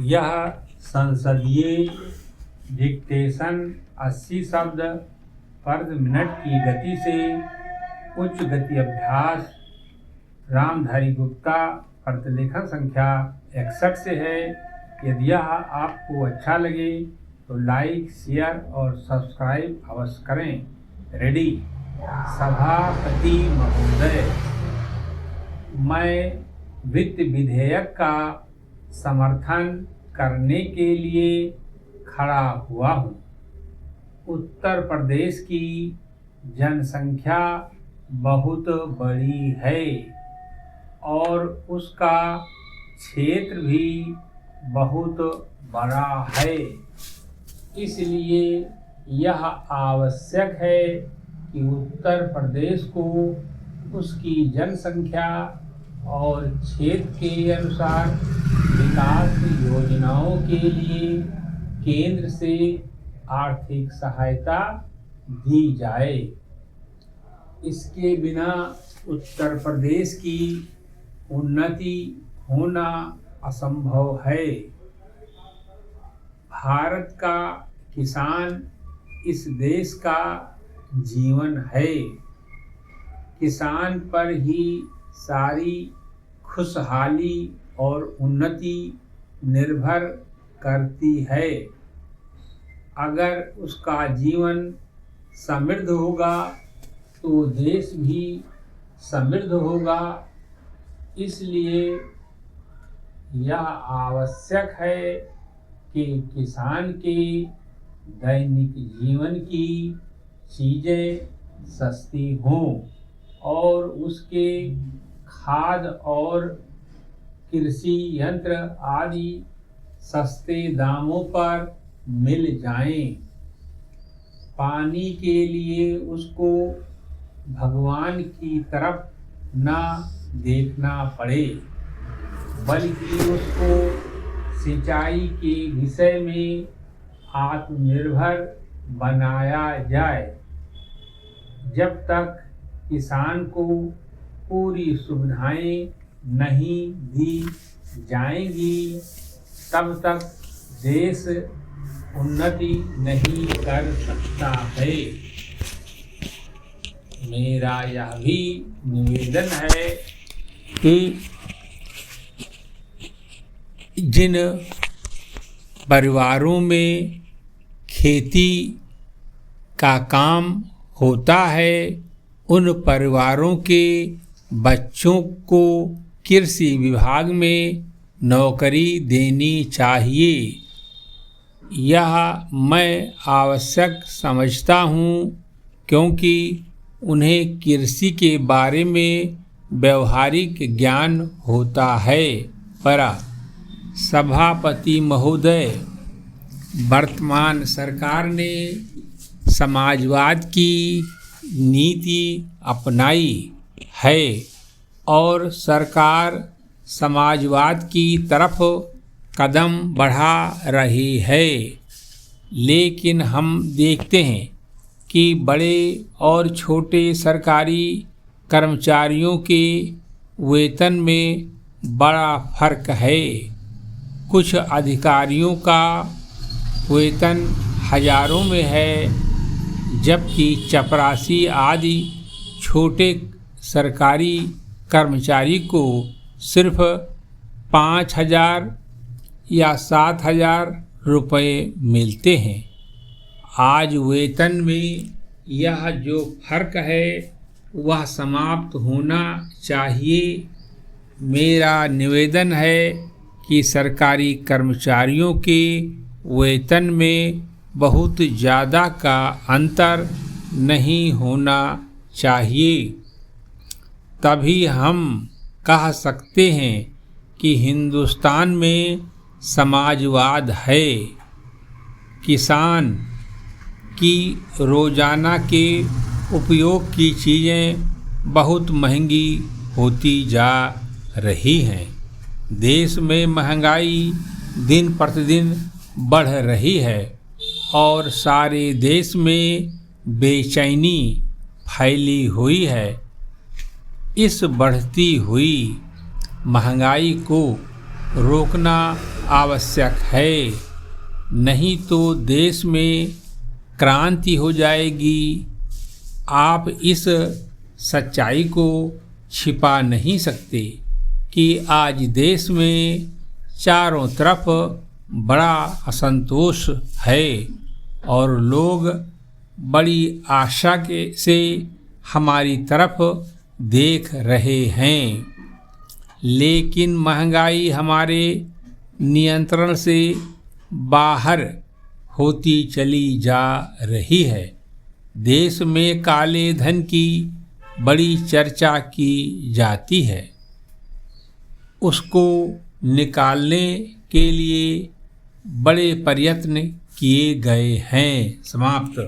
यह संसदीय डिक्टेशन 80 शब्द प्रति मिनट की गति से उच्च गति अभ्यास रामधारी गुप्ता प्रतिलेखन संख्या 61 से है। यदि यह आपको अच्छा लगे तो लाइक, शेयर और सब्सक्राइब अवश्य करें। रेडी। सभापति महोदय, मैं वित्त विधेयक का समर्थन करने के लिए खड़ा हुआ हूँ। उत्तर प्रदेश की जनसंख्या बहुत बड़ी है और उसका क्षेत्र भी बहुत बड़ा है, इसलिए यह आवश्यक है कि उत्तर प्रदेश को उसकी जनसंख्या और क्षेत्र के अनुसार विकास योजनाओं के लिए केंद्र से आर्थिक सहायता दी जाए। इसके बिना उत्तर प्रदेश की उन्नति होना असंभव है। भारत का किसान इस देश का जीवन है। किसान पर ही सारी खुशहाली और उन्नति निर्भर करती है। अगर उसका जीवन समृद्ध होगा तो देश भी समृद्ध होगा। इसलिए यह आवश्यक है कि किसान के दैनिक जीवन की चीज़ें सस्ती हों और उसके खाद और कृषि यंत्र आदि सस्ते दामों पर मिल जाएं। पानी के लिए उसको भगवान की तरफ ना देखना पड़े, बल्कि उसको सिंचाई के विषय में आत्मनिर्भर बनाया जाए। जब तक किसान को पूरी सुविधाएं नहीं दी जाएंगी, तब तक देश उन्नति नहीं कर सकता है। मेरा यह भी निवेदन है कि जिन परिवारों में खेती का काम होता है, उन परिवारों के बच्चों को कृषि विभाग में नौकरी देनी चाहिए। यह मैं आवश्यक समझता हूँ, क्योंकि उन्हें कृषि के बारे में व्यवहारिक ज्ञान होता है। पर सभापति महोदय, वर्तमान सरकार ने समाजवाद की नीति अपनाई है और सरकार समाजवाद की तरफ कदम बढ़ा रही है। लेकिन हम देखते हैं कि बड़े और छोटे सरकारी कर्मचारियों के वेतन में बड़ा फर्क है। कुछ अधिकारियों का वेतन हजारों में है, जबकि चपरासी आदि छोटे सरकारी कर्मचारी को सिर्फ 5,000 या 7,000 रुपये मिलते हैं। आज वेतन में यह जो फर्क है वह समाप्त होना चाहिए। मेरा निवेदन है कि सरकारी कर्मचारियों के वेतन में बहुत ज़्यादा का अंतर नहीं होना चाहिए। तभी हम कह सकते हैं कि हिंदुस्तान में समाजवाद है। किसान की रोज़ाना के उपयोग की चीज़ें बहुत महंगी होती जा रही हैं। देश में महंगाई दिन प्रतिदिन बढ़ रही है और सारे देश में बेचैनी फैली हुई है। इस बढ़ती हुई महंगाई को रोकना आवश्यक है, नहीं तो देश में क्रांति हो जाएगी। आप इस सच्चाई को छिपा नहीं सकते कि आज देश में चारों तरफ बड़ा असंतोष है और लोग बड़ी आशा से हमारी तरफ देख रहे हैं, लेकिन महंगाई हमारे नियंत्रण से बाहर होती चली जा रही है। देश में काले धन की बड़ी चर्चा की जाती है, उसको निकालने के लिए बड़े प्रयत्न किए गए हैं। समाप्त।